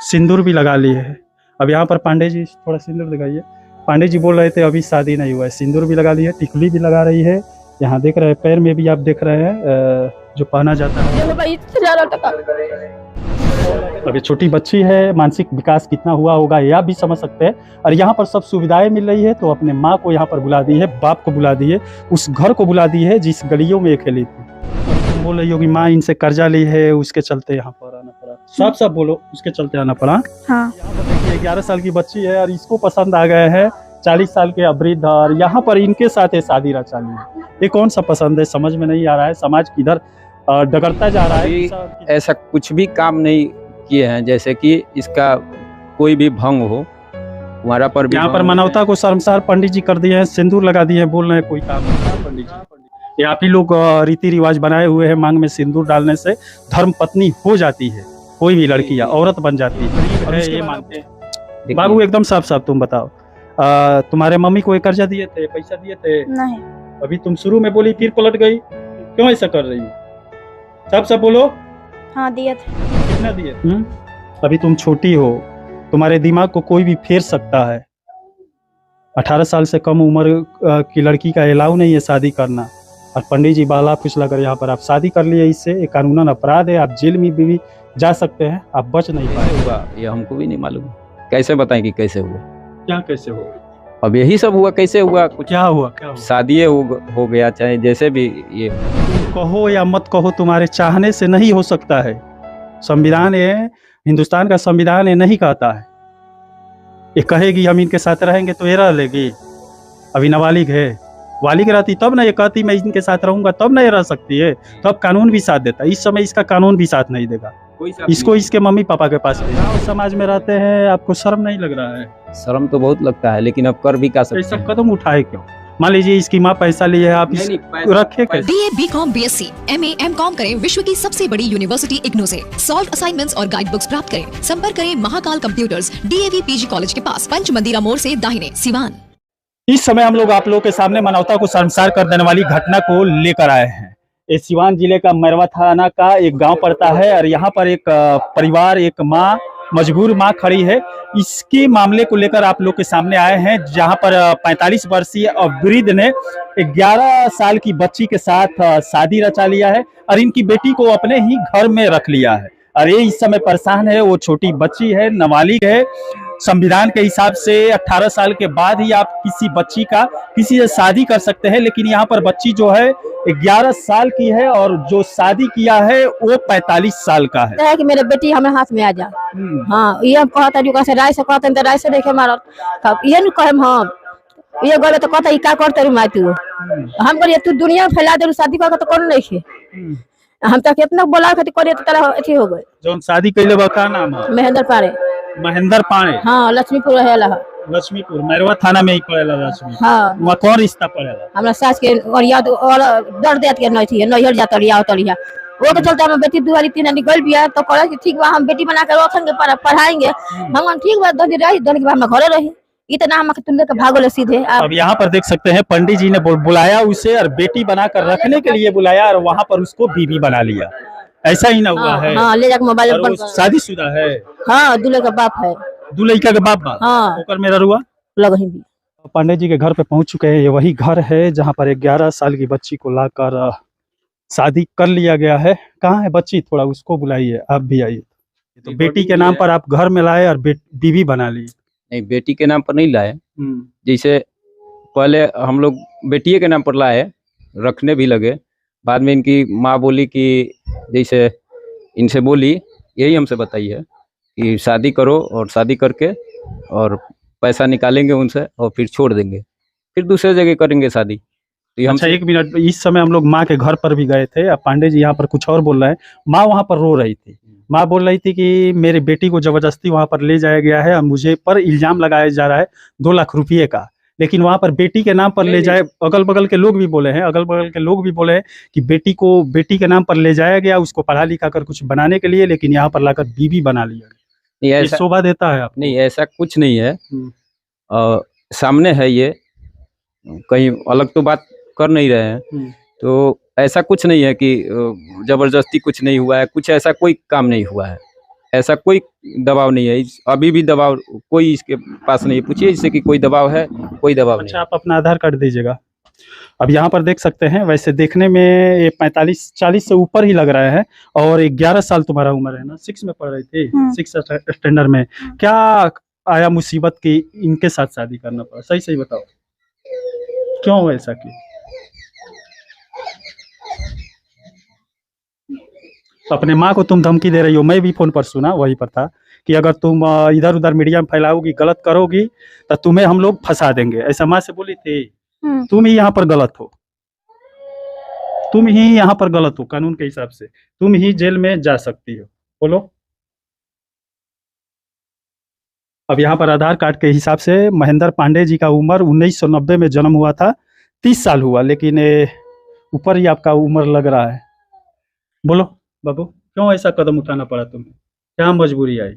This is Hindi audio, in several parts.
सिंदूर भी लगा लिए है। अब यहाँ पर पांडे जी थोड़ा सिंदूर दिखाइए। पांडे जी बोल रहे थे अभी शादी नहीं हुआ है, सिंदूर भी लगा ली है, टिकली भी लगा रही है। यहाँ देख रहे हैं पैर में भी आप देख रहे हैं जो पहना जाता है। अभी छोटी बच्ची है, मानसिक विकास कितना हुआ होगा ये आप भी समझ सकते हैं। और यहाँ पर सब सुविधाएं मिल रही है, तो अपने माँ को यहाँ पर बुला दी है, बाप को बुला दी है, उस घर को बुला दी है जिस गलियों में ये खेली थी। तुम बोल रही हो कि माँ इनसे कर्जा ली है, उसके चलते यहाँ पर आना पड़ा। साफ साफ बोलो, उसके चलते आना पड़ा। हाँ। यहाँ पर देखिए 11 साल की बच्ची है और इसको पसंद आ गए हैं 40 साल के वृद्ध, और यहाँ पर इनके साथ ये शादी रचा ली है। ये कौन सा पसंद है, समझ में नहीं आ रहा है। समाज किधर डगरता जा रहा है। ऐसा कुछ भी काम नहीं किए हैं जैसे कि इसका कोई भी भंग हो हमारा पर। यहाँ पर मानवता को शर्मसार पंडित जी कर दिए हैं, सिंदूर लगा दिए हैं, बोल रहे हैं कोई काम नहीं। पंडित जी ये आप ही लोग रीति रिवाज बनाए हुए हैं, मांग में सिंदूर डालने से धर्म पत्नी हो जाती है, कोई भी लड़की या औरत बन जाती है, ये मानते हैं। बाबू एकदम साफ साफ तुम बताओ, तुम्हारे मम्मी को कर्जा दिए थे, पैसा दिए थे? नहीं। अभी तुम शुरू में बोली फिर पलट गई, क्यों ऐसा कर रही हो? साफ साफ बोलो। हाँ दिए थे। कितना दिए? अभी तुम छोटी हो, तुम्हारे दिमाग को कोई भी फेर सकता है। 18 साल से कम उम्र की लड़की का अलाउ नहीं है शादी करना, और पंडित जी बाला फुसला कर यहाँ पर आप शादी कर लिए, इससे एक कानूनन अपराध है, आप जेल में भी जा सकते हैं, आप बच नहीं पाए। हुआ ये हमको भी नहीं मालूम, कैसे बताएं कि कैसे हुआ? क्या कैसे हुआ? अब यही सब हुआ, कैसे हुआ? कुछ क्या हुआ? क्या हुआ? शादी हो गया, चाहे जैसे भी ये कहो या मत कहो, तुम्हारे चाहने से नहीं हो सकता है। संविधान ये, हिंदुस्तान का संविधान ये नहीं कहता है। ये कहेगी हम इनके साथ रहेंगे तो ये रह लेगी। अभी नाबालिग है, बालिग रहती तब ना ये कहती मैं इनके साथ रहूंगा, तब ना ये रह सकती है। तब कानून भी साथ देता, इस समय इसका कानून भी साथ नहीं देगा। इसको इसके मम्मी पापा के पास समाज में रहते हैं, आपको शर्म नहीं लग रहा है? शर्म तो बहुत लगता है, लेकिन अब कर भी क्या सकते हैं। सब कदम उठाए क्यों? मान लीजिए इसकी माँ पैसा लिए है, आप रखे कैसे? BA, BCom, BSc, MA, MCom करें विश्व की सबसे बड़ी यूनिवर्सिटी इग्नू से। सॉल्व असाइनमेंट्स और गाइड बुक्स प्राप्त करें। संपर्क करें Mahakal computers, DAV PG college के पास, पंच मंदिरा मोड़ से दाहिने, सिवान। इस समय हम लोग आप लोगों के सामने मानवता को शर्मसार कर देने वाली घटना को लेकर आए हैं। ये सिवान जिले का मैरवा थाना का एक गांव पड़ता है, और यहाँ पर एक परिवार, एक माँ, मजबूर माँ खड़ी है। इसके मामले को लेकर आप लोग के सामने आए हैं, जहां पर 45 वर्षीय वृद्ध ने 11 साल की बच्ची के साथ शादी रचा लिया है, और इनकी बेटी को अपने ही घर में रख लिया है। और ये इस समय परेशान है, वो छोटी बच्ची है, नाबालिग है। संविधान के हिसाब से 18 साल के बाद ही आप किसी से शादी कर सकते हैं, लेकिन यहाँ पर बच्ची जो है 11 साल की है, और जो शादी किया है वो 45 साल का है। कि मेरे बेटी हमारे हाथ में आ जा। हाँ, ये हम कहता जो कैसे राय से कहते हैं, राय से देखे मारो ये न कहे हम ये गले तो कहता का करते रू माय तू हम करिए तू दुनिया में फैला दे शादी करके तो कौन नहीं खे। हम तो कितना बोला खातिर करिए तो तेरा अथी हो गए। जो शादी कैले बा का नाम है? महेंद्र पारे। महेंद्र पारे? हाँ, लक्ष्मीपुर रहेला। लक्ष्मीपुर मैरवा थाना में ही पड़ेला लक्ष्मी। हाँ, वहाँ कौन रिश्ता पड़ेला? हमरा सास के और याद और दर्द देत के नहीं थी, नैहर जात लिया तलिया वो के चलते हम बेटी दुआरी तीन निकल बिया तो कहला कि ठीक बा हम बेटी बना कर रखेंगे, पढ़ाएंगे। हम ठीक बा दर्द रही दर्द के हम घरे रही, इतना हम तुम लेकर भागो सीधे। अब यहाँ पर देख सकते हैं पंडित जी ने बुलाया उसे, और बेटी बनाकर रखने के लिए बुलाया, और वहाँ पर उसको बीवी बना लिया। ऐसा ही ना हुआ है? हाँ, ले जाकर मोबाइल पर। शादीशुदा है? हाँ, दूल्हे का बाप है। दूल्हे का बाप बा? हाँ, ओकर मेरा रुआ लगही भी। पंडित जी के घर पे पहुंच चुके हैं। ये वही घर है जहाँ पर 11 साल की बच्ची को लाकर शादी कर लिया गया है। कहाँ है बच्ची? थोड़ा उसको बुलाइए, आप भी आइए। तो बेटी के नाम पर आप घर में लाए और बीवी बना ली? नहीं, बेटी के नाम पर नहीं लाए। जैसे पहले हम लोग बेटिए के नाम पर लाए, रखने भी लगे। बाद में इनकी माँ बोली कि जैसे इनसे बोली, यही हमसे बताई है कि शादी करो, और शादी करके और पैसा निकालेंगे उनसे और फिर छोड़ देंगे, फिर दूसरे जगह करेंगे शादी। तो अच्छा, एक मिनट, इस समय हम लोग माँ के घर पर भी गए थे। अब पांडे जी यहाँ पर कुछ और बोल रहे हैं। माँ वहाँ पर रो रही थी। माँ बोल रही थी कि मेरी बेटी को जबरदस्ती वहाँ पर ले जाया गया है, और मुझे पर इल्जाम लगाया जा रहा है 2 लाख रुपये का। लेकिन वहाँ पर बेटी के नाम पर ले जाए, अगल बगल के लोग भी बोले हैं कि बेटी के नाम पर ले जाया गया, उसको पढ़ा लिखा कर कुछ बनाने के लिए, लेकिन यहाँ पर लाकर बीवी बना लिया गया। ये शोभा देता है आपको? नहीं, ऐसा कुछ नहीं है। सामने है, ये कहीं अलग तो बात कर नहीं रहे हैं। तो ऐसा कुछ नहीं है कि जबरदस्ती कुछ नहीं हुआ है, कुछ ऐसा कोई काम नहीं हुआ है। ऐसा कोई दबाव नहीं है। अभी भी दबाव कोई इसके पास नहीं है। पूछिए इससे कि कोई दबाव है, कोई दबाव नहीं अच्छा, आप अपना आधार कार्ड दीजिएगा। अब यहाँ पर देख सकते हैं, वैसे देखने में ये 45-40 से ऊपर ही लग रहा है। और 11 साल तुम्हारा उम्र है ना, 6 में पढ़ रही थी, 6 स्टैंडर्ड में। क्या आया मुसीबत की इनके साथ शादी करना पड़ा? सही सही बताओ, क्यों ऐसा की? अपने माँ को तुम धमकी दे रही हो, मैं भी फोन पर सुना, वही पर था कि अगर तुम इधर उधर मीडिया में फैलाओगी, गलत करोगी, तो तुम्हें हम लोग फंसा देंगे, ऐसा माँ से बोली थी। तुम ही यहाँ पर गलत हो, तुम ही यहाँ पर गलत हो, कानून के हिसाब से तुम ही जेल में जा सकती हो। बोलो। अब यहाँ पर आधार कार्ड के हिसाब से महेंद्र पांडे जी का उम्र 1990 में जन्म हुआ था, 30 साल हुआ, लेकिन ऊपर ही आपका उम्र लग रहा है। बोलो बाबू, क्यों ऐसा कदम उठाना पड़ा तुम्हें? क्या मजबूरी आई?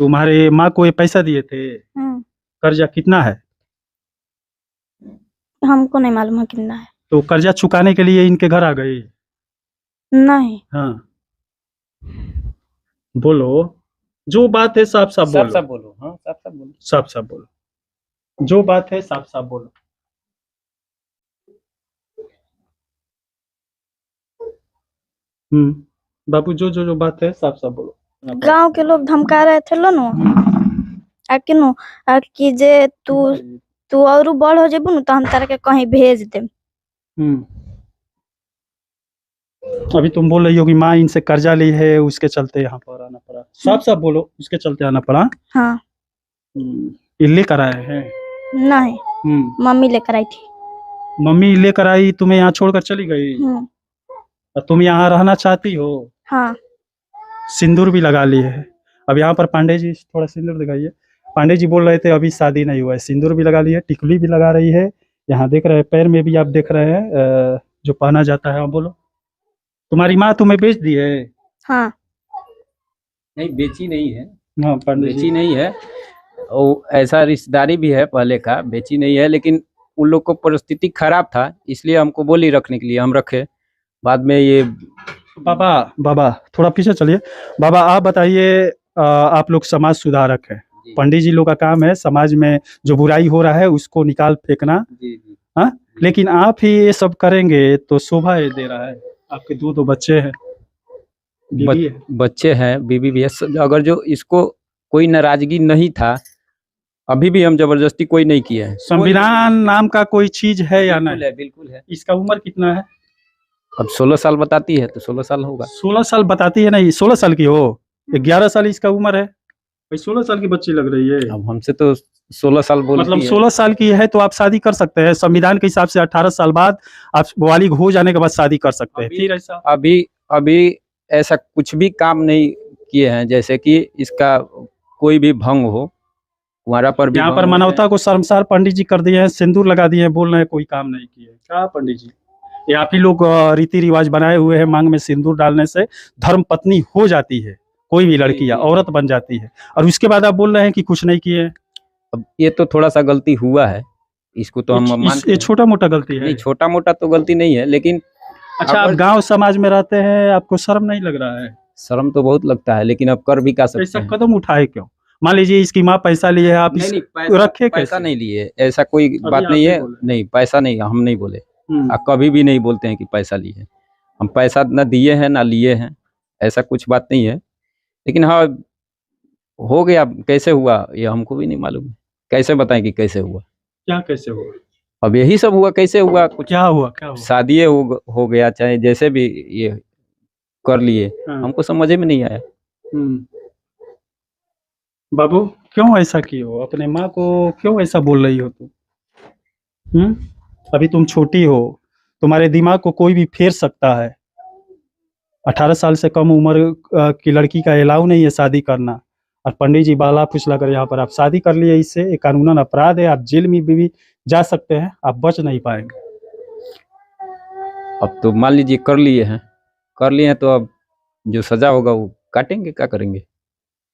तुम्हारे माँ को ये पैसा दिए थे? कर्जा कितना है? हमको नहीं मालूम है कितना है। तो कर्जा चुकाने के लिए इनके घर आ गई? नहीं। हाँ, बोलो, जो बात है साफ साफ बोलो। साफ बोलो। हाँ, साफ बोलो। साफ साफ बोलो, जो बात है साफ साफ बोलो। बाबू, जो बात है साफ साफ बोलो। गांव के लोग धमका रहे थे लो नो आकिनो कि जे तू और बड़ हो जेबू न तो हम तारा के कहीं भेज देम। अभी तुम बोल रही हो कि माँ इनसे कर्जा ली है, उसके चलते यहाँ पर आना पड़ा। साफ साफ बोलो, उसके चलते आना पड़ा। हाँ। ये लेकर आए हैं? नहीं, मम्मी लेकर आई थी। मम्मी लेकर आई, तुम्हें यहाँ छोड़कर चली गई? और तुम यहाँ रहना चाहती हो? हाँ। सिंदूर भी लगा ली है। अब यहाँ पर पांडे जी थोड़ा सिंदूर दिखाइए। पांडे जी बोल रहे थे अभी शादी नहीं हुआ है, सिंदूर भी लगा ली है, टिकुली भी लगा रही है। यहाँ देख रहे हैं पैर में भी आप देख रहे हैं जो पहना जाता है। बोलो, तुम्हारी माँ तुम्हें बेच दी है? हाँ। नहीं, बेची नहीं है। हाँ, बेची नहीं है। और ऐसा रिश्तेदारी भी है पहले का, बेची नहीं है, लेकिन उन लोग को परिस्थिति खराब था, इसलिए हमको बोली रखने के लिए, हम रखे। बाद में ये बाबा थोड़ा पीछे चलिए। बाबा आप बताइए, आप लोग समाज सुधारक है, पंडित जी लोग का काम है समाज में जो बुराई हो रहा है उसको निकाल फेंकना। हाँ, लेकिन आप ही ये सब करेंगे तो शोभा दे रहा है। आपके दो बच्चे हैं, बीवी है। बच्चे हैं, बीवी भी है। अगर जो इसको कोई नाराजगी नहीं था, अभी भी हम जबरदस्ती कोई नहीं किया है। संविधान नाम का कोई चीज है या नहीं? बिल्कुल है। इसका उम्र कितना है? अब 16 साल बताती है तो 16 साल होगा। 16 साल बताती है, नहीं 16 साल की हो, 11 साल इसका उम्र है भाई, 16 साल की बच्ची लग रही है। अब हमसे तो 16 साल बोलती मतलब है। 16 साल की है तो आप शादी कर सकते हैं। संविधान के हिसाब से 18 साल बाद आप बालिग हो जाने के बाद शादी कर सकते हैं। फिर ऐसा अभी ऐसा कुछ भी काम नहीं किए हैं, जैसे कि इसका कोई भी भंग हो, कुंवारा पर भी। यहाँ पर मानवता को शर्मसार पंडित जी कर दिए हैं, सिंदूर लगा दिए हैं, बोल रहे हैं कोई काम नहीं किए। क्या पंडित जी, ये आप ही लोग रीति रिवाज बनाए हुए हैं, मांग में सिंदूर डालने से धर्म पत्नी हो जाती है, कोई भी लड़की या औरत बन जाती है, और उसके बाद आप बोल रहे हैं कि कुछ नहीं किए। अब ये तो थोड़ा सा गलती हुआ है, इसको तो हम मानते हैं। ये छोटा मोटा गलती है? नहीं, छोटा मोटा तो गलती नहीं है, लेकिन अच्छा, आप गांव समाज में रहते हैं, आपको शर्म नहीं लग रहा है? शर्म तो बहुत लगता है, लेकिन अब कर भी क्या सकते ऐसा हैं। कदम उठाए क्यों? मान लीजिए इसकी माँ पैसा लिए है, आप नहीं, रखे पैसा नहीं लिए, ऐसा कोई बात नहीं है। नहीं, पैसा नहीं, हम नहीं बोले, कभी भी नहीं बोलते हैं कि पैसा लिए। हम पैसा ना दिए हैं ना लिए हैं, ऐसा कुछ बात नहीं है। लेकिन हाँ, हो गया, कैसे हुआ ये हमको भी नहीं मालूम है। कैसे बताएं कि कैसे हुआ? क्या कैसे हुआ? अब यही सब हुआ, कैसे हुआ? कुछ क्या हुआ? शादी हो गया, चाहे जैसे भी ये कर लिए, हमको समझ में नहीं आया। बाबू, क्यों ऐसा किए हो? अपने माँ को क्यों ऐसा बोल रही हो तुम? अभी तुम छोटी हो, तुम्हारे दिमाग को कोई भी फेर सकता है। 18 साल से कम उम्र की लड़की का अलाउ नहीं है शादी करना, और पंडित जी बाला फुसला कर यहाँ पर आप शादी कर लिए, इससे एक कानूनन अपराध है। आप जेल में भी जा सकते हैं, आप बच नहीं पाएंगे। अब तो मान लीजिए कर लिए हैं तो अब जो सजा होगा वो काटेंगे, क्या करेंगे?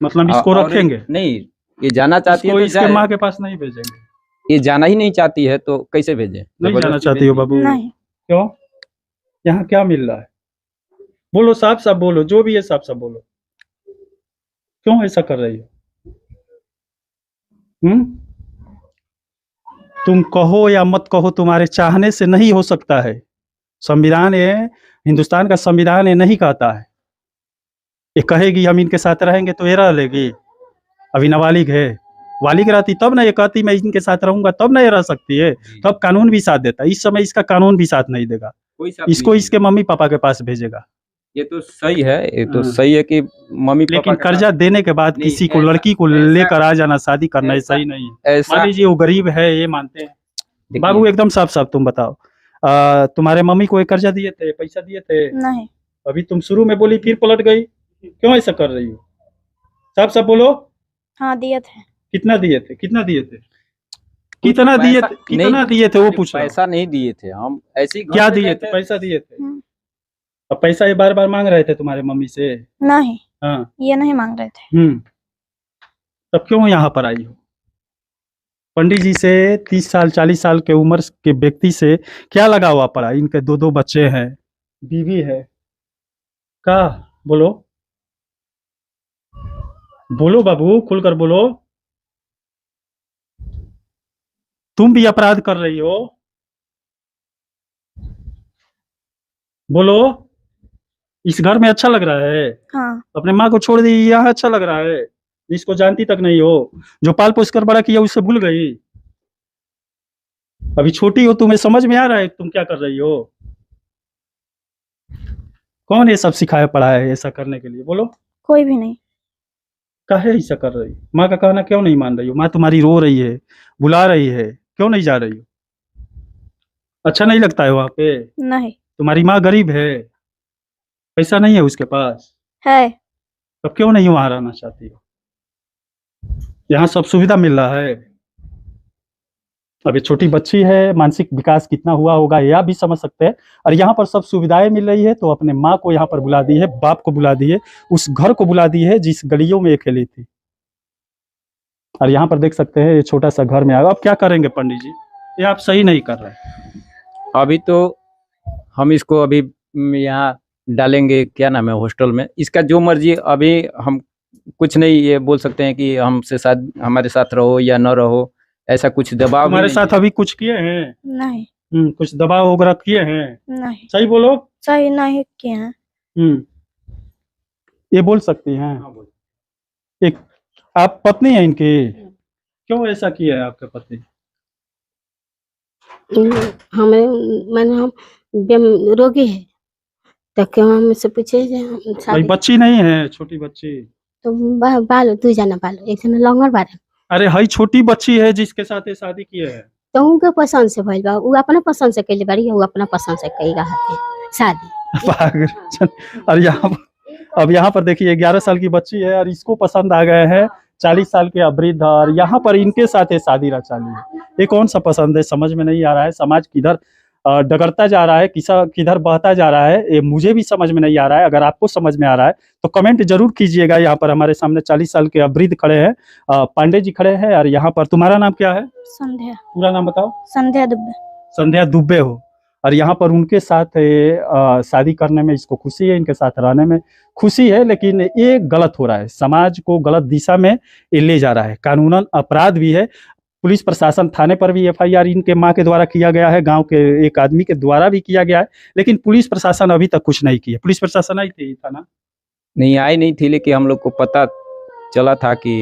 मतलब इसको रखेंगे? नहीं, ये जाना चाहती है तो इसके माँ के पास नहीं भेजेंगे। ये जाना ही नहीं चाहती है तो कैसे भेजे? नहीं जाना चाहती हो बाबू? नहीं। क्यों? यहाँ क्या मिल रहा है? बोलो, साफ साफ बोलो, जो भी है साफ साफ बोलो। क्यों ऐसा कर रही हो? तुम कहो या मत कहो, तुम्हारे चाहने से नहीं हो सकता है। संविधान ये, हिंदुस्तान का संविधान ये नहीं कहता है। ये कहेगी हम इनके साथ रहेंगे तो ये रह लेगी। अभी नाबालिग है, बालिग रहती तब ना ये कहती मैं इनके साथ रहूंगा, तब ना ये रह सकती है। तब कानून भी साथ देता। इस समय इसका कानून भी साथ नहीं देगा, कोई साथ इसको नहीं इसके मम्मी पापा के पास भेजेगा। ये तो सही है, ये तो हाँ। सही है कि मम्मी पापा लेकिन के कर्जा देने के बाद नहीं, किसी को, ऐसा- लड़की को ऐसा- लेकर आ जाना, शादी करना, ये ऐसा- सही नहीं है। साथ ऐसा मान लीजिए वो गरीब है, ये मानते हैं। देखिए, बाबू एकदम साफ साफ तुम बताओ, तुम्हारे मम्मी को एक कर्जा दिए थे, पैसा दिए थे? नहीं। अभी तुम शुरू में बोली फिर पलट गई, क्यों ऐसा कर रही हो? साफ साफ बोलो। हाँ दिए थे। कितना दिए थे? कितना दिए थे? कितना दिए थे? कितना दिए थे वो पूछ रहा हूं। पैसा नहीं दिए थे हम, ऐसे ही घर क्या पे दिए गए थे? पैसा दिए थे? हम्म। अब पैसा ये बार बार मांग रहे थे तुम्हारे मम्मी से? नहीं, हाँ। ये नहीं मांग रहे थे। तब क्यों यहाँ पर आई हो? पंडित जी से 30 साल 40 साल के उम्र के व्यक्ति से क्या लगा हुआ पड़ा? इनके 2 बच्चे हैं, बीवी है। का बोलो, बोलो बाबू, खुलकर बोलो। तुम भी अपराध कर रही हो, बोलो। इस घर में अच्छा लग रहा है? हाँ। अपने माँ को छोड़ दी, यहाँ अच्छा लग रहा है? जिसको जानती तक नहीं हो, जो पाल पोस कर बड़ा किया उससे भूल गई? अभी छोटी हो, तुम्हें समझ में आ रहा है तुम क्या कर रही हो? कौन ये सब सिखाया पढ़ा है ऐसा करने के लिए? बोलो। कोई भी नहीं। काहे ऐसा कर रही हो? माँ का कहना क्यों नहीं मान रही हो? माँ तुम्हारी रो रही है, बुला रही है, क्यों नहीं जा रही हो? अच्छा नहीं लगता है वहां पे? नहीं तुम्हारी माँ गरीब है, पैसा नहीं है उसके पास, है। तब क्यों नहीं वहां रहना चाहती हो? यहाँ सब सुविधा मिल रहा है। अब ये छोटी बच्ची है, मानसिक विकास कितना हुआ होगा ये आप भी समझ सकते हैं। और यहाँ पर सब सुविधाएं मिल रही है, तो अपने माँ को यहाँ पर बुला दी है, बाप को बुला दी है, उस घर को बुला दी है जिस गलियों में ये खेली थी। और यहाँ पर देख सकते हैं ये छोटा सा घर में आ गया। अब क्या करेंगे पंडित जी? ये आप सही नहीं कर रहे। अभी तो हम इसको अभी यहाँ डालेंगे, क्या नाम है, हॉस्टल में। इसका जो मर्जी, अभी हम कुछ नहीं ये बोल सकते हैं कि हमसे साथ, हमारे साथ रहो या न रहो, ऐसा कुछ दबाव भी तुम्हारे नहीं साथ अभी कुछ किए हैं? नहीं। कुछ दबाव वगैरह किए हैं? नहीं, सही बोलो। सही नहीं किए हैं। ये बोल सकती हैं? एक आप पत्नी है इनकी? क्यों ऐसा किया है आपके पति? हमें मैंने हम रोगी है तो क्यों हमसे पूछे जे हम भाई शादी बच्ची नहीं है, छोटी बच्ची? तो बालो 2 जना बालो, एक जना लंगर बारे अरे हई छोटी बच्ची है जिसके साथ ये शादी किए है। तो उनके पसंद से भइल बा, उ अपना पसंद से कैले बाड़ी, उ अपना पसंद से कईगा हते शादी। पागल। और अब यहाँ पर देखिए 11 साल की बच्ची है और इसको पसंद आ गए हैं 40 साल के वृद्ध, और यहाँ पर इनके साथ ये शादी रचाली है। ये कौन सा पसंद है? समझ में नहीं आ रहा है। समाज किधर डगरता जा रहा है, किधर बहता जा रहा है, ये मुझे भी समझ में नहीं आ रहा है। अगर आपको समझ में आ रहा है तो कमेंट जरूर कीजिएगा। यहाँ पर हमारे सामने 40 साल के वृद्ध खड़े हैं, पांडे जी खड़े हैं। और यहाँ पर तुम्हारा नाम क्या है? संध्या। पूरा नाम बताओ। संध्या दुबे। संध्या दुबे हो। और यहाँ पर उनके साथ शादी करने में इसको खुशी है, इनके साथ रहने में खुशी है, लेकिन ये गलत हो रहा है, समाज को गलत दिशा में ये ले जा रहा है। कानूनन अपराध भी है। पुलिस प्रशासन, थाने पर भी एफआईआर इनके माँ के द्वारा किया गया है, गांव के एक आदमी के द्वारा भी किया गया है, लेकिन पुलिस प्रशासन अभी तक कुछ नहीं किया। पुलिस प्रशासन आई थी थाना? नहीं आई नहीं थी, लेकिन हम लोग को पता चला था कि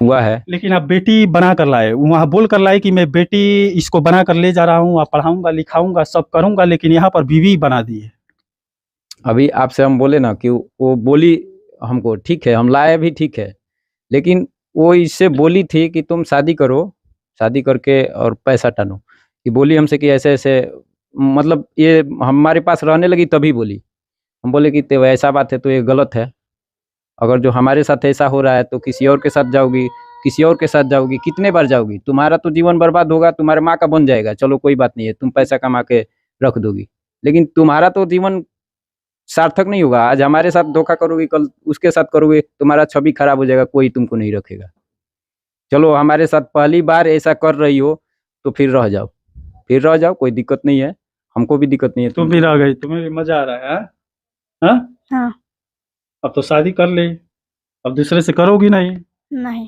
हुआ है। लेकिन आप बेटी बना कर लाए, वहाँ बोल कर लाए कि मैं बेटी इसको बना कर ले जा रहा हूँ, पढ़ाऊंगा लिखाऊंगा सब करूंगा, लेकिन यहाँ पर बीवी बना दी है। अभी आपसे हम बोले ना कि वो बोली हमको, ठीक है हम लाए भी, ठीक है, लेकिन वो इससे बोली थी कि तुम शादी करो, शादी करके और पैसा टानो। ये बोली हमसे कि ऐसे ऐसे, मतलब ये हमारे पास रहने लगी तभी बोली। हम बोले कि तो ऐसा बात है तो ये गलत है। अगर जो हमारे साथ ऐसा हो रहा है तो किसी और के साथ जाओगी, किसी और के साथ जाओगी, कितने बार जाओगी? तुम्हारा तो जीवन बर्बाद होगा, तुम्हारे माँ का बन जाएगा, चलो कोई बात नहीं है, तुम पैसा कमा के रख दोगी, लेकिन तुम्हारा तो जीवन सार्थक नहीं होगा। आज हमारे साथ धोखा करोगे, कल उसके साथ करोगे, तुम्हारा छवि खराब हो जाएगा, कोई तुमको नहीं रखेगा। चलो हमारे साथ पहली बार ऐसा कर रही हो तो फिर रह जाओ, फिर रह जाओ, कोई दिक्कत नहीं है, हमको भी दिक्कत नहीं है। तुम भी रह गई, तुम्हें भी मजा आ रहा है? हाँ? हाँ। अब तो शादी कर ली, अब दूसरे से करोगी नहीं। नहीं।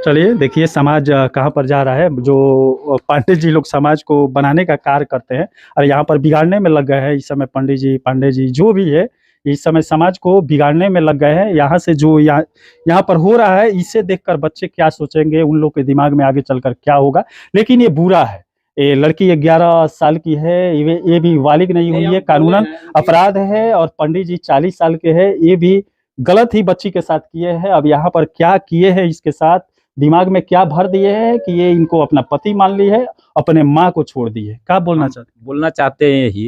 चलिए देखिए समाज कहाँ पर जा रहा है। जो पांडे जी लोग समाज को बनाने का कार्य करते हैं और यहाँ पर बिगाड़ने में लग गए हैं। इस समय पंडित जी पांडे जी जो भी है इस समय समाज को बिगाड़ने में लग गए हैं। यहाँ से जो यहाँ पर हो रहा है इसे देखकर बच्चे क्या सोचेंगे, उन लोग के दिमाग में आगे चलकर क्या होगा। लेकिन ये बुरा है। ये लड़की 11 साल की है, ये भी बालिग नहीं हुई है, कानूनन अपराध है। और पंडित जी 40 साल के हैं, ये भी गलत ही बच्ची के साथ किए हैं। अब यहाँ पर क्या किए हैं, इसके साथ दिमाग में क्या भर दिए हैं कि ये इनको अपना पति मान ली है, अपने माँ को छोड़ दी है। क्या बोलना चाहते हैं? बोलना चाहते हैं यही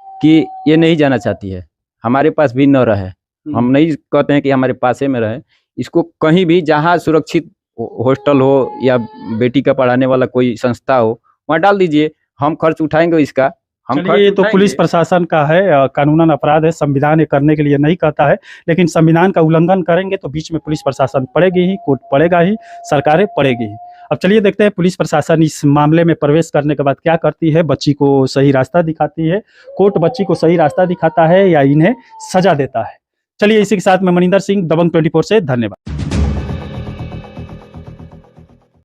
कि ये नहीं जाना चाहती है, हमारे पास भी न रहे। हम नहीं कहते हैं कि हमारे पास में रहे, इसको कहीं भी जहाँ सुरक्षित हॉस्टल हो या बेटी का पढ़ाने वाला कोई संस्था हो वहाँ डाल दीजिए, हम खर्च उठाएंगे इसका। हम चलिए ये तो पुलिस प्रशासन का है, कानूनन अपराध है। संविधान ये करने के लिए नहीं कहता है, लेकिन संविधान का उल्लंघन करेंगे तो बीच में पुलिस प्रशासन पड़ेगी ही, कोर्ट पड़ेगा ही, सरकारें पड़ेगी ही। अब चलिए देखते हैं पुलिस प्रशासन इस मामले में प्रवेश करने के बाद क्या करती है, बच्ची को सही रास्ता दिखाती है, कोर्ट बच्ची को सही रास्ता दिखाता है या इन्हें सजा देता है। चलिए इसी के साथ मैं मनिंदर सिंह, दबंग 24 से धन्यवाद।